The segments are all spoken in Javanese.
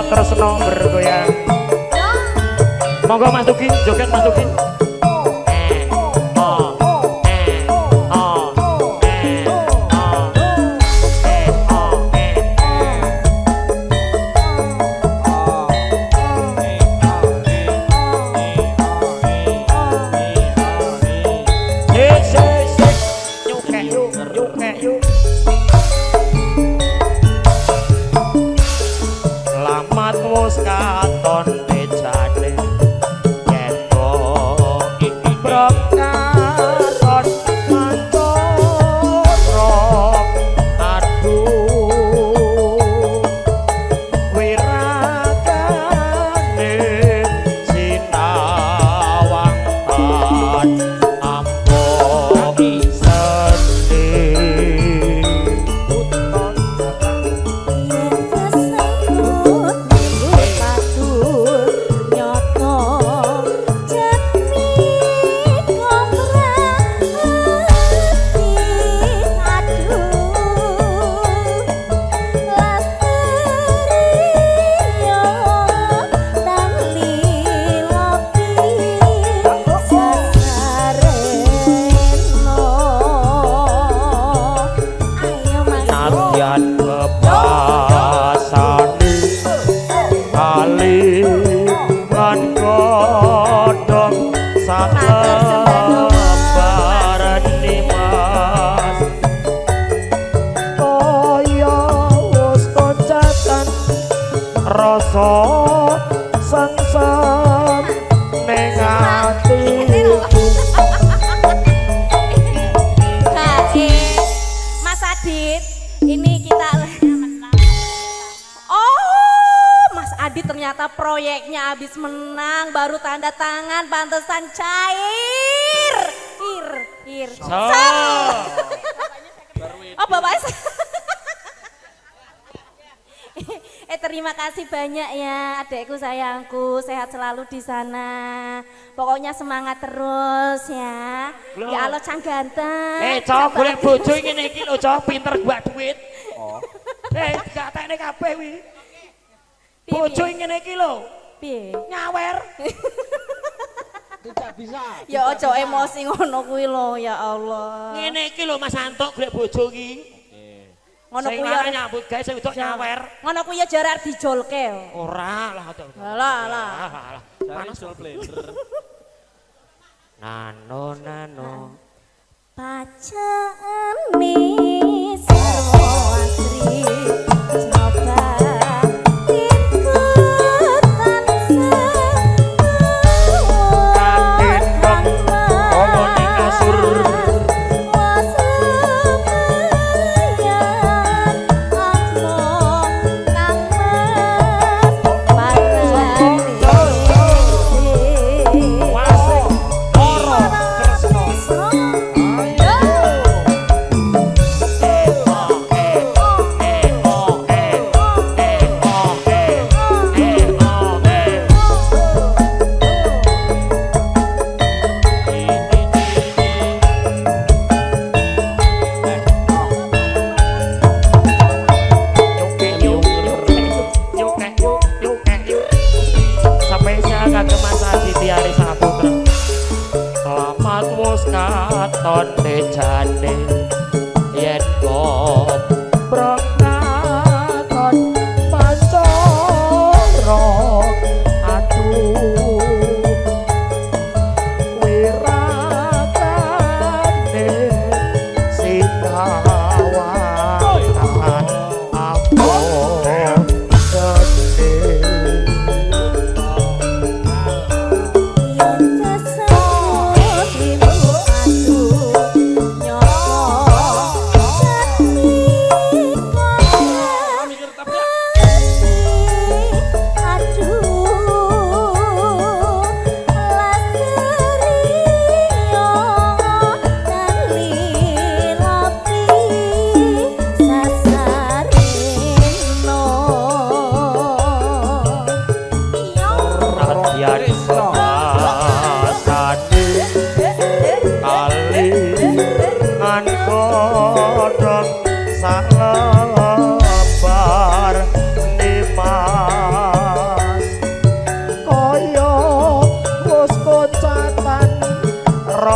tresno bergoyang. Monggo Mas Tugi, joget Mas Tugi. Proyeknya habis menang, baru tanda tangan, pantesan cair. Oh bapak. Terima kasih banyak ya adekku sayangku, sehat selalu di sana. Pokoknya semangat terus ya. Ya Allah cang ganteng. Cok golek bojo ngene iki lho, Cok, pinter gak duit. Oh. Gak tekne kabeh wi. Bojo ngene iki lho. Piye? Nyawer. Tidak bisa. Ya aja emosi ngono kuwi lho, ya Allah. Ngene iki lho Mas Antuk golek bojo iki. Ngono kuwi ya nyambut gawe sing wedok nyawer. Ngono kuwi ya jarak dijolke. Ora lah. Lah. Panas jol blender. Nano. Pacaan mi asri coba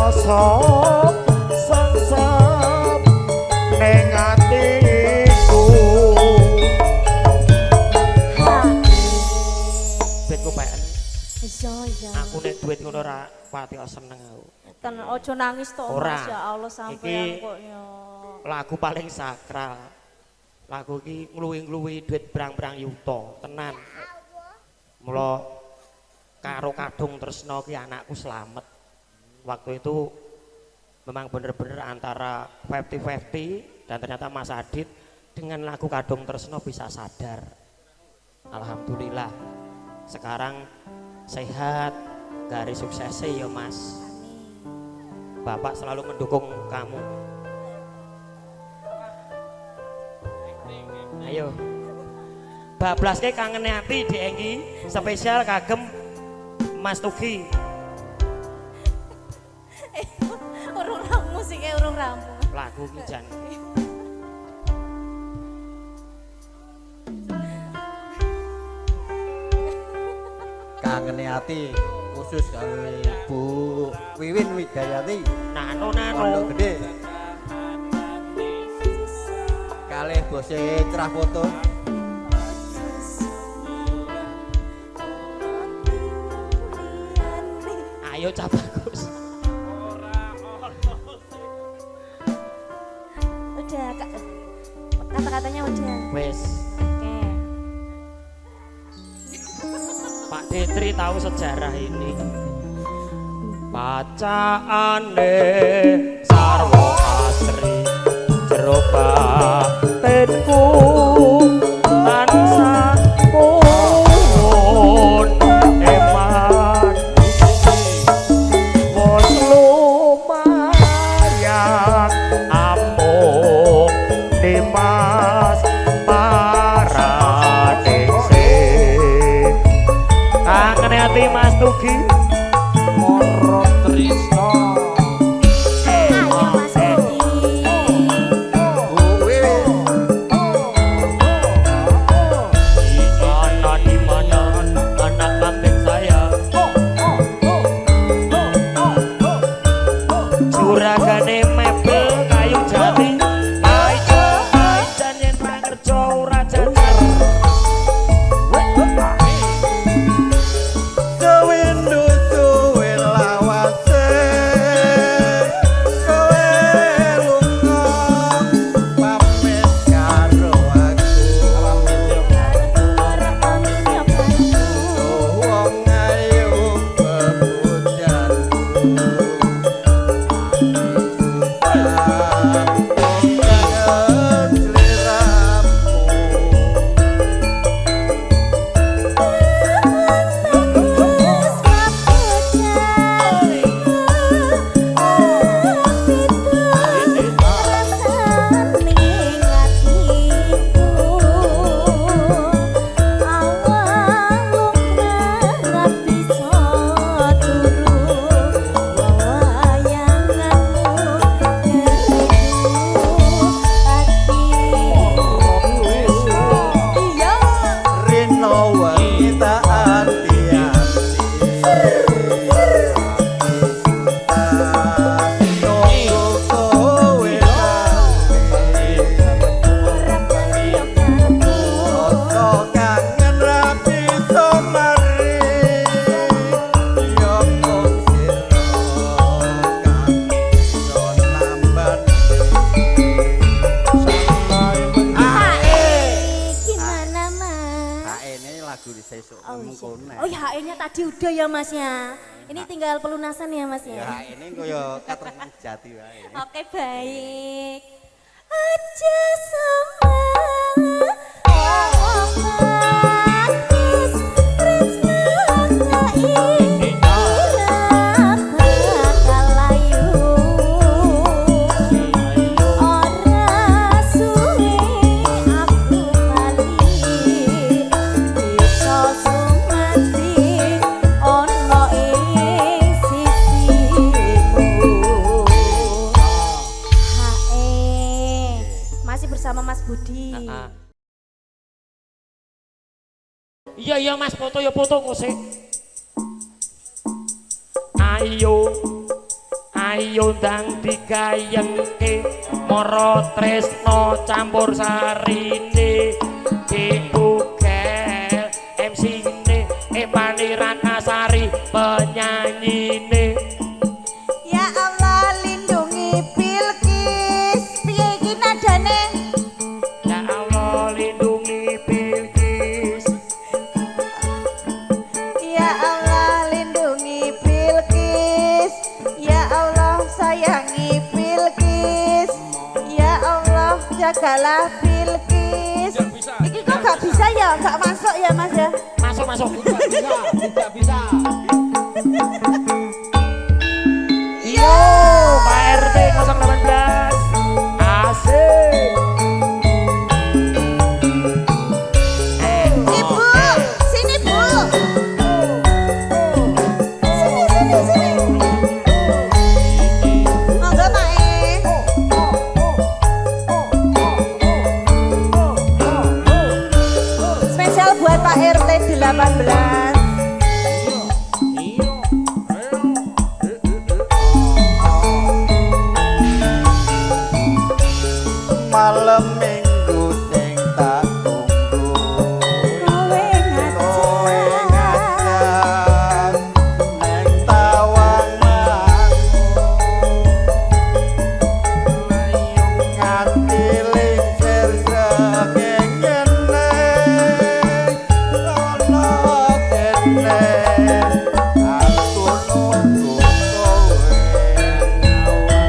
rasa sengsep ning atiku. Duitku peken. Iya. Aku nek duit ngono ora pati seneng aku. Ten ojo nangis to Ora. Mas ya Allah sampean kok ya. Lagu paling sakral. Lagu iki ngluwi-ngluwi duit berang-berang yuta, tenan. Mula karo kadung tresno ki anakku slamet. Waktu itu memang bener-bener antara 50-50 dan ternyata Mas Adit dengan lagu kadung tresno bisa sadar. Alhamdulillah. Sekarang sehat, garis suksesnya ya Mas. Bapak selalu mendukung kamu. Ayo. Bablaske kangen ati dienggi spesial kagem Mas Tugi. Urung rampung musiknya urung rampung. Lagu ki jan. Kangene ati khusus karo Ibu Wiwin Widayati. Nano Pondok Gede. Kalih bose cerah foto. Ayo Cak Bagus. Udah kata-katanya udah. Wes, Oke. Pak Detri tahu sejarah ini. Bacaane sarwa asri jero batinku tansah pun eman wis lumayan amung Dimas Paradise kangen ati Mas Tugi Moro Trisno. Ayo Mas Budi. Bu Wiwin. Mana di mana anak kambing saya? Juragane mebel kayu jati. Aijan yen ra kerja ora jajan. Kewindu suwe lawase. Kowe lunga pamit karo aku. Ora pamit ya Bantu. Wong ayu bebujanku. Oh ya HE-nya tadi udah ya Mas ya. Ini tinggal pelunasan ya Mas ya. Ya ini koyo keterangan jati wae. Oke baik. Aja masih bersama Mas Budi. Iya Mas foto ya foto kok sih. Ayo ayo ndang digayengke mara tresno campur sarine dibugel MC-ne Paniran Asari penyanyine. Ya Allah lindungi Bilqis. Piye iki nadane? Ya Allah lindungi Bilqis. Ya Allah lindungi Bilqis. Ya Allah sayangi Bilqis. Ya Allah jagalah Bilqis. Iki kok gak bisa ya? Gak masuk ya Mas ya? Masuk masuk. Tidak bisa. Yo, Pak RT 018. Asik. Ibu, sini Bu. Sini. Monggo Pak E. Spesial buat Pak RT 18. Malam minggu sing tak tunggu Kowe kowe ngajar. ngajar neng tawangan nganti lingsir srengenge ana kene aku nunggu kowe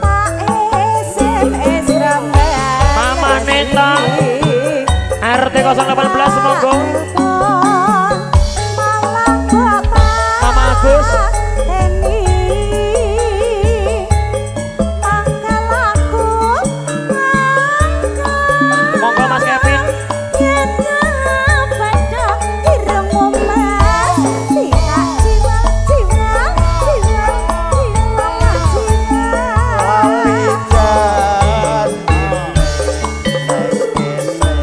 Pak SMS ramai. Mama Neta RT 018 monggo. Mama Agus. Monggo Mas Kevin. Alijan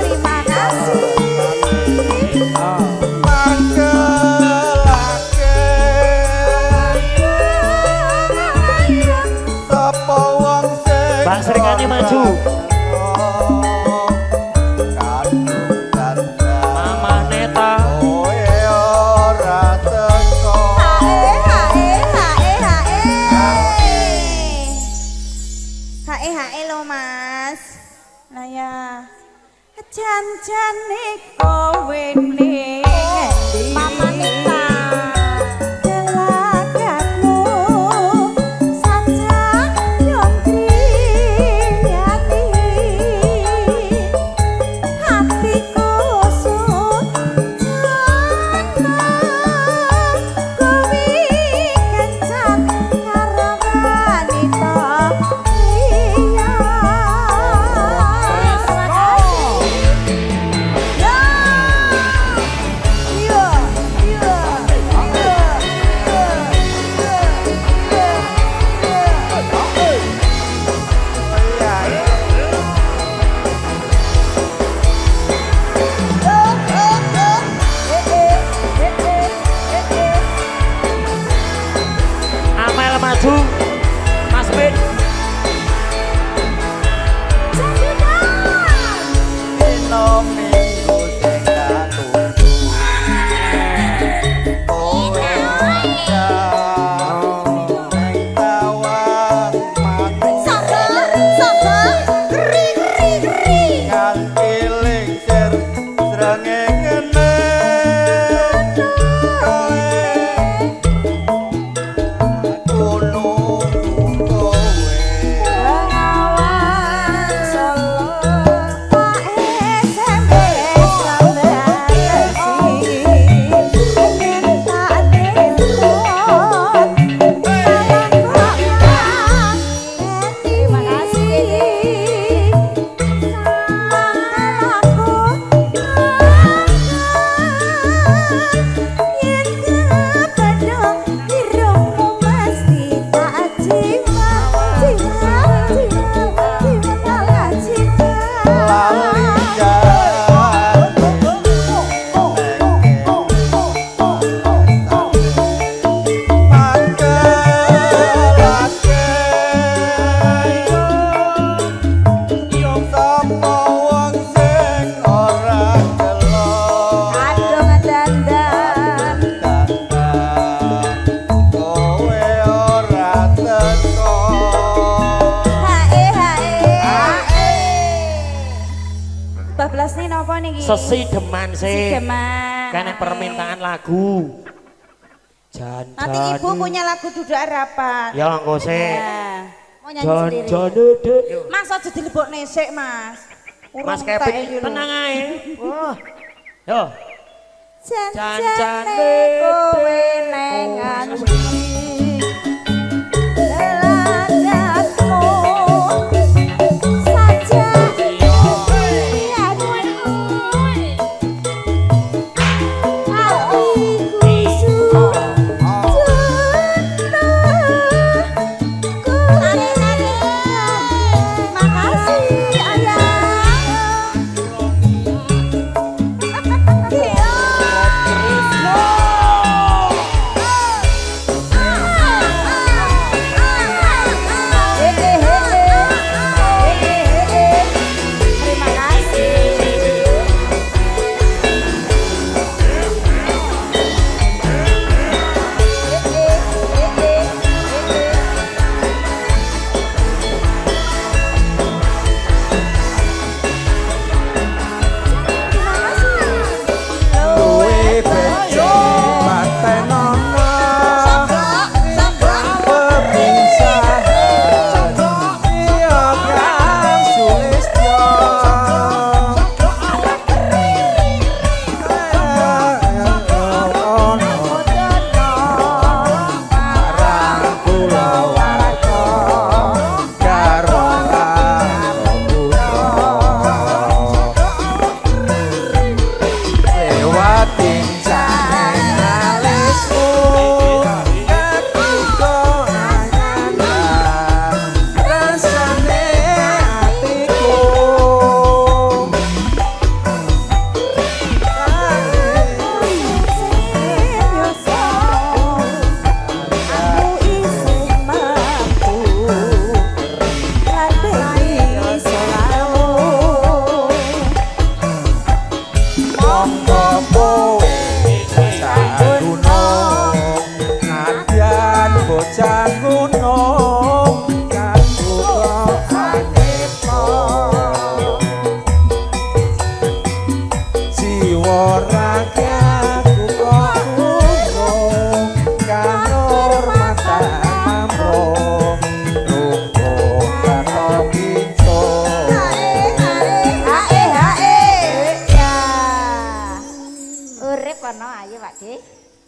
Terima kasih. mangkelake sapa wong sing Bang Srikani maju. Mama Neta. kowe ora teko Hae lo Mas. Lah ya. Jan-jane kowe ning endi? Mama Nita. Gelagatmu saja yontri hati. Hatiku sujana kowe kencan karo wanita liya. Amel maju. Mas Ben. dina minggu sing tak tunggu kowe ngajar neng tawang manis nganti lingsir srengenge kowe aku nunggu iki? Sesideman sih. Sideman. Kene permintaan lagu. Jan Nanti ibu punya lagu duduk harapan. Ya engko sih. Ya. Mau nyanyi Jan sendiri. jane dek. Mas aja dilebokne sik, Mas. Urung Mas tak Kevin iki lho. tenang ae. Wah. Yo. Jan-jane Jan-jane kowe neng ati. Leladatmu saja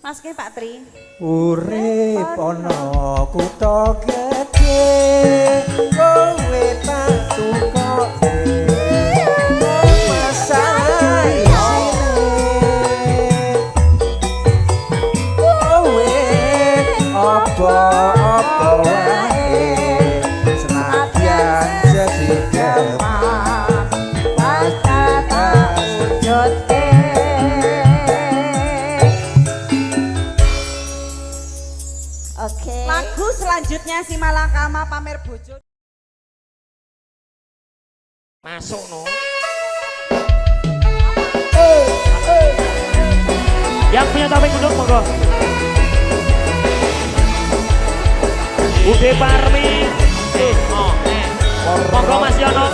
Mas ki Pak Tri. Urip ana kutha gedhe kowe tak tukoke masalah isine kowe apa-apa wae senadyan sesidemah pasti tak wujudke. Oke. Lagu selanjutnya si Malakama pamer bojo. Masuk no. Yang punya topik duduk monggo. Bude Parmi. Monggo Mas Yono.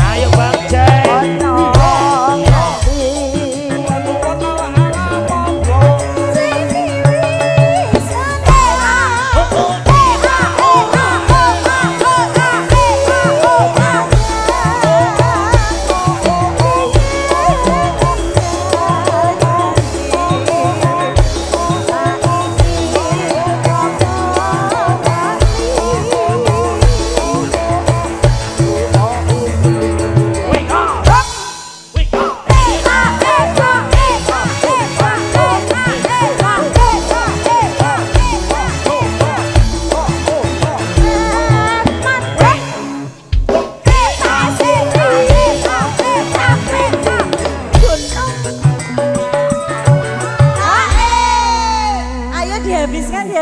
Ayo Bang Jai.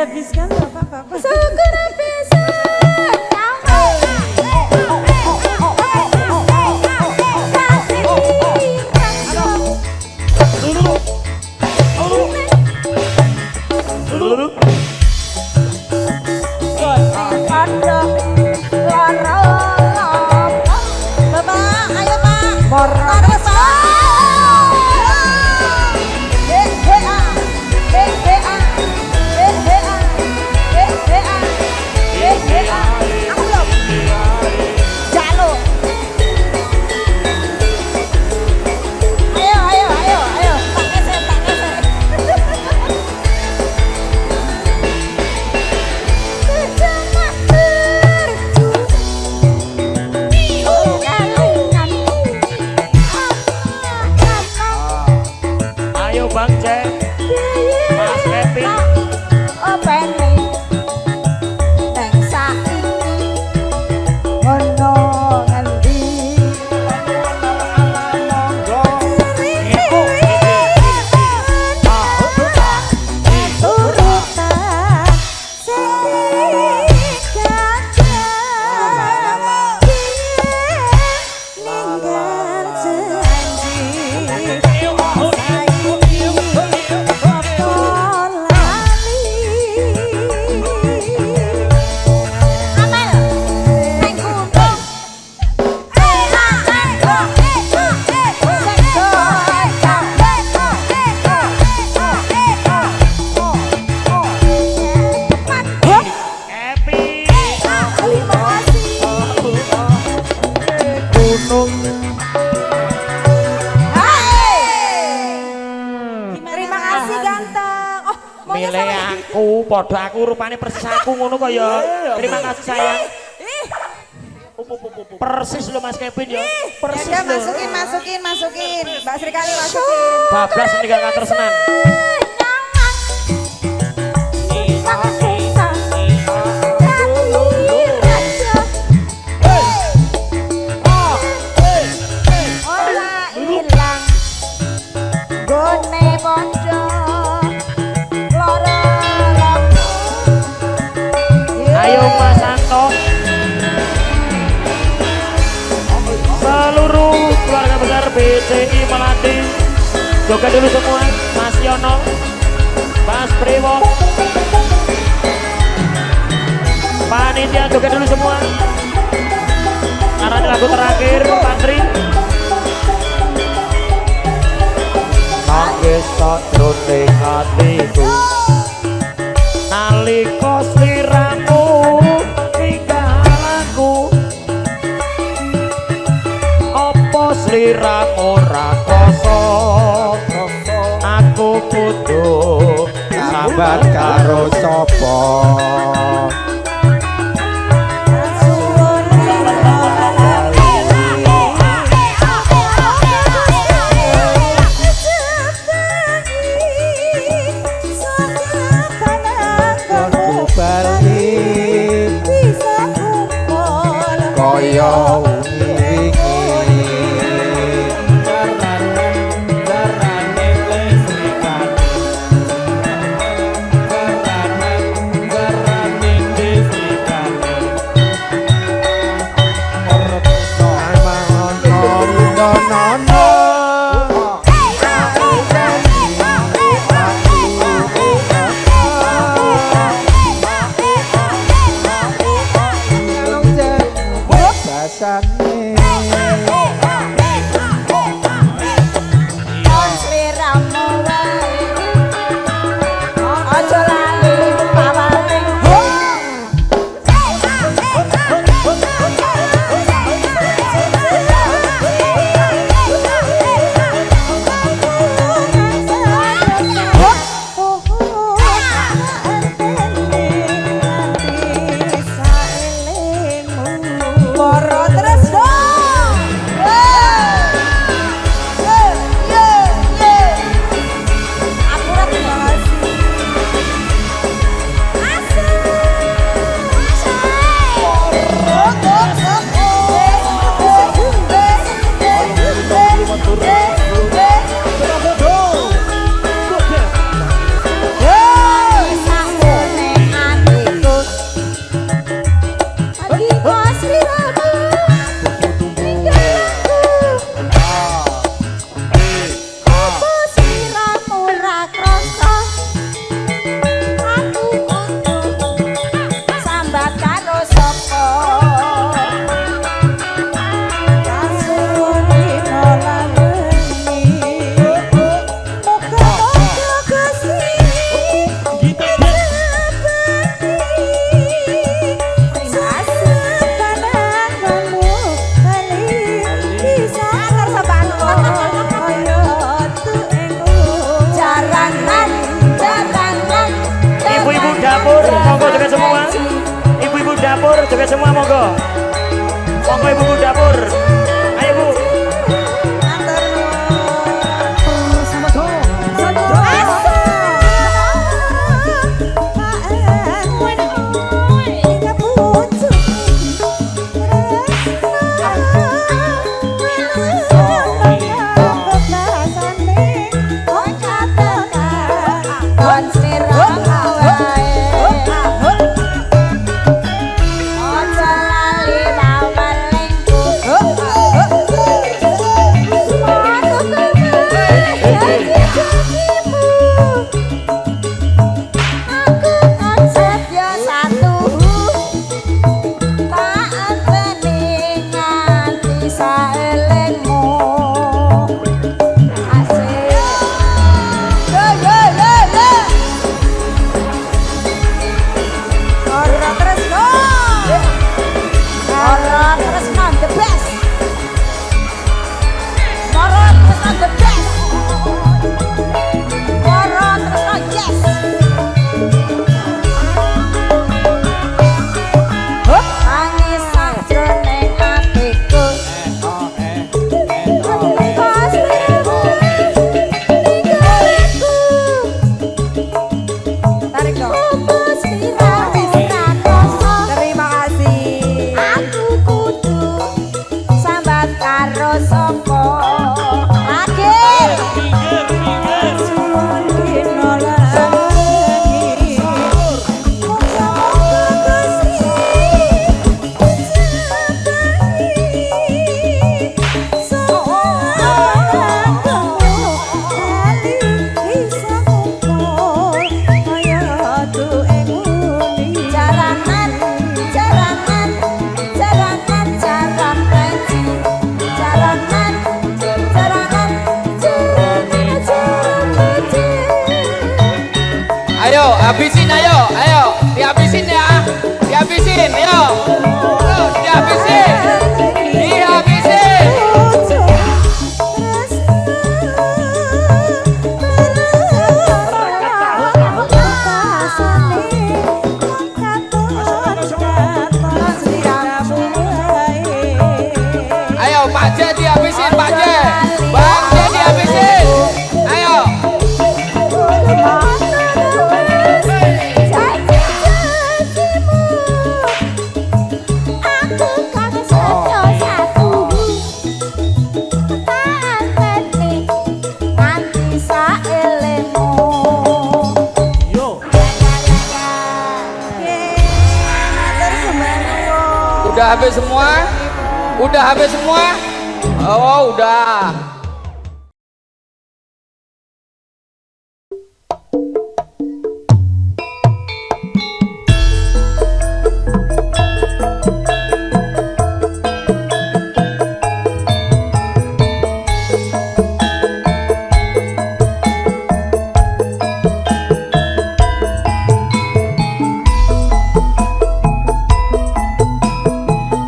dihabiskan Bapak-bapak. Segera bisa Bapak, ayo Pak. Ayo Bang Cek, Mas Kevin. Terima kasih ganteng. Oh, maunya Milih sama aku, podo aku rupane persis aku ngono kok ya. Terima kasih sayang. Persis lo Mas Kevin ya. Persis Ya, lo. masukin. Mbak Sri Kali masukin. Bablas meninggal kantor Senan. Ayo Mas Anto. Seluruh keluarga besar BCI Melati. Joget dulu semua. Mas Yono, Mas Priwo. Panitia joget dulu semua. Karena ini lagu terakhir Patri. Nangis sakjroning atiku. Nalika sliramu tinggal aku, apa sliramu ora krasa aku kudu Sahabat karo sapa balik kaya Moro terus dong. dapur. Ayo Bu. Matur nuwun. Habisin ayo, dihabisin ya, dihabisin, ayo, dihabisin, dihabisin. Ayo Pak J dihabisin, Pak J, Bang J dihabisin, ayo. Udah habis semua? Udah habis semua? Oh, udah.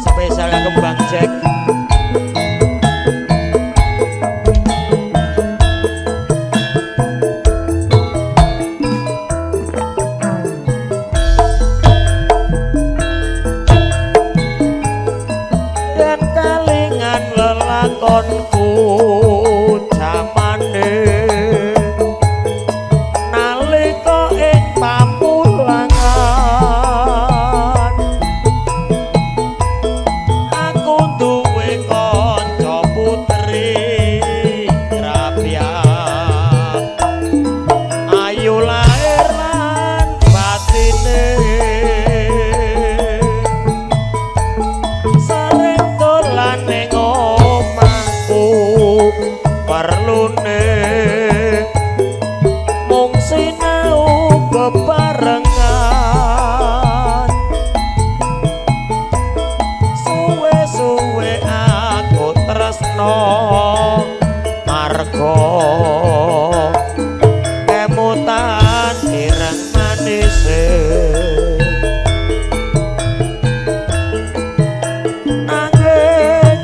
Spesial kembang Jack. Dan kalingan lelakonku jamane nalika ing pamulangan aku duwe kanca putri rapian ayu lair lan batine sering dolan ning omahku perlune mung sinau bebarengan suwe-suwe aku tresno marga kemutan ireng manise nanging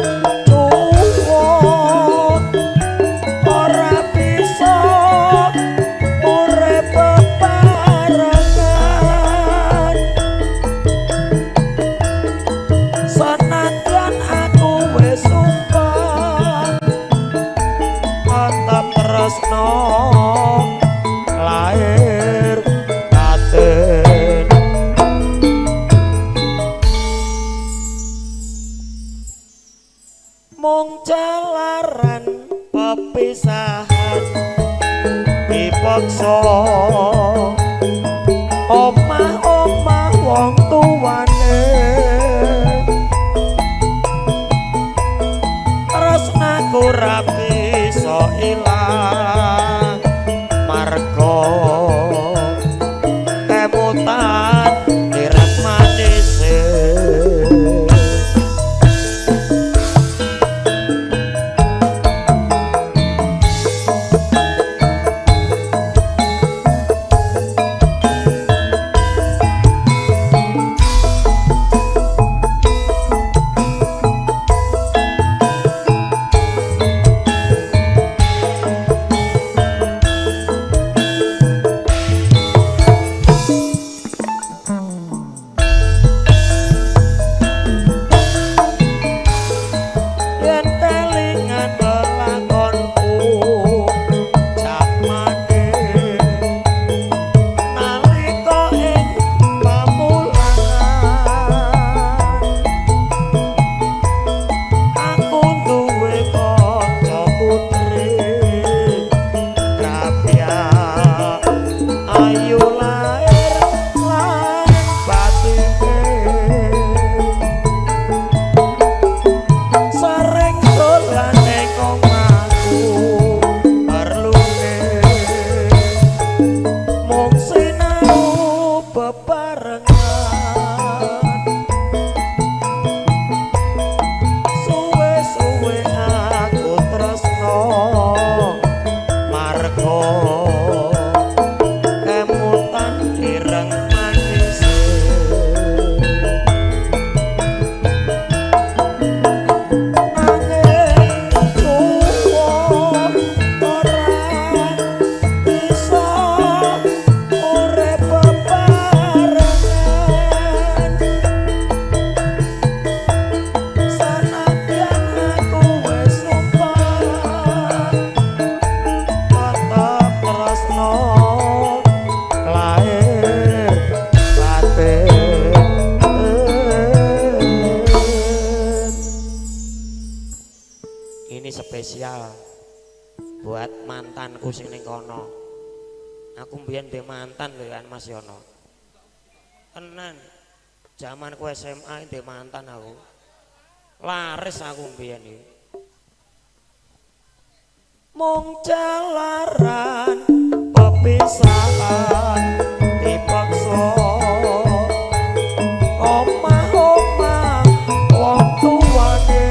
tuwa ora bisa urip bebarengan senajan aku mung jalaran pepisahan dipaksa omah-omah wong tuwane tresnaku ra bisa ilang marga kemutan direk manise spesial buat mantanku sing ning kono. Aku mbiyen ndek mantan lho kan Mas Yono. Tenan. Zamanku SMA ndek mantan aku. Laris aku mbiyen iki. Mung jalaran pepisahan dipaksa omah-omah wong tuwane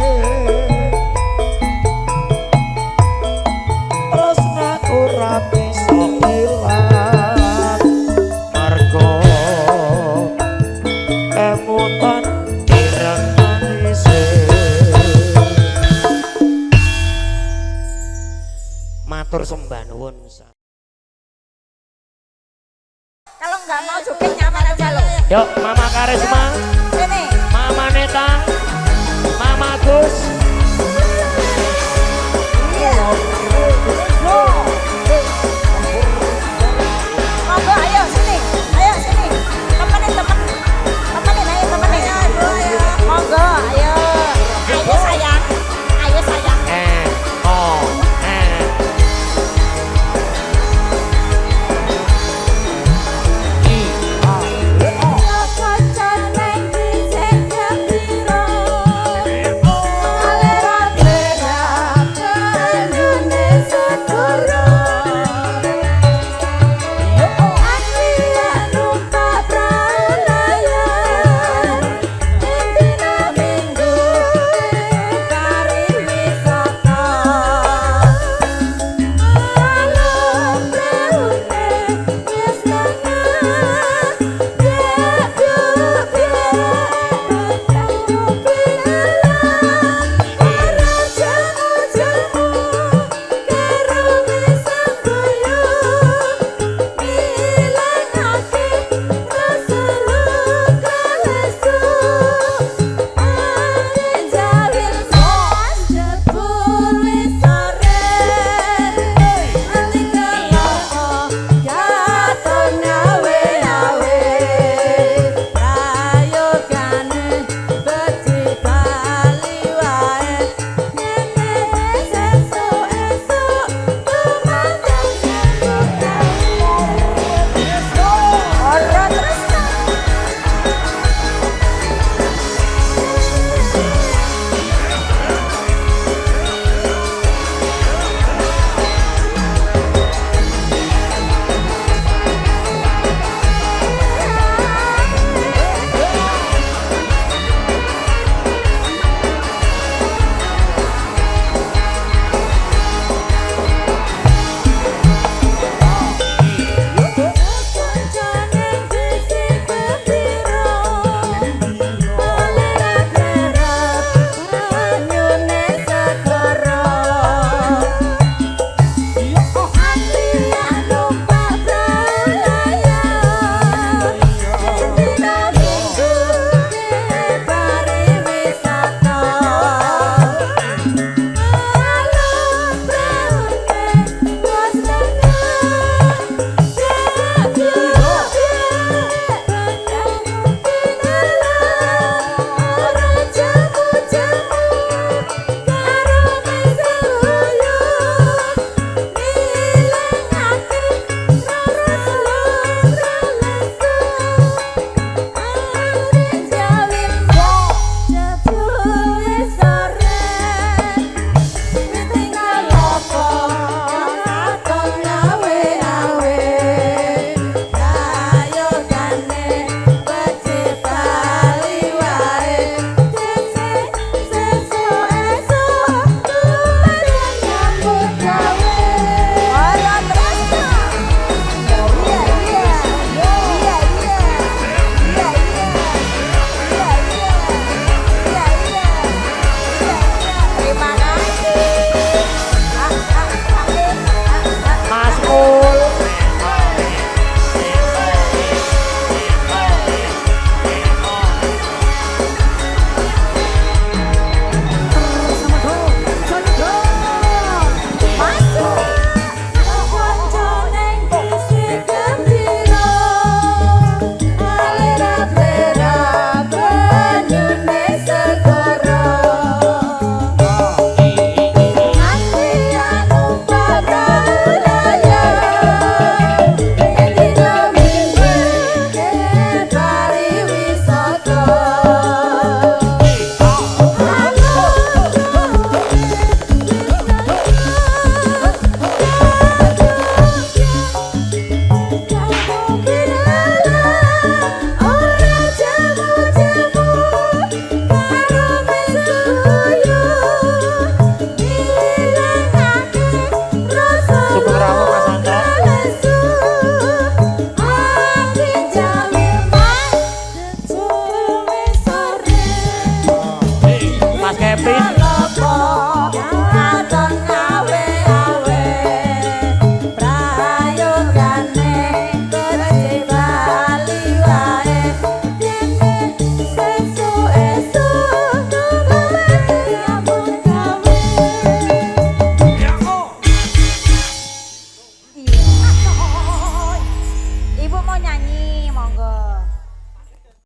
tresnaku ra bisa ilang marga emutan ireng manise. Matur sembah nuwun. Kalau nggak mau joget nyaman aja loh. Yuk Mama Karisma.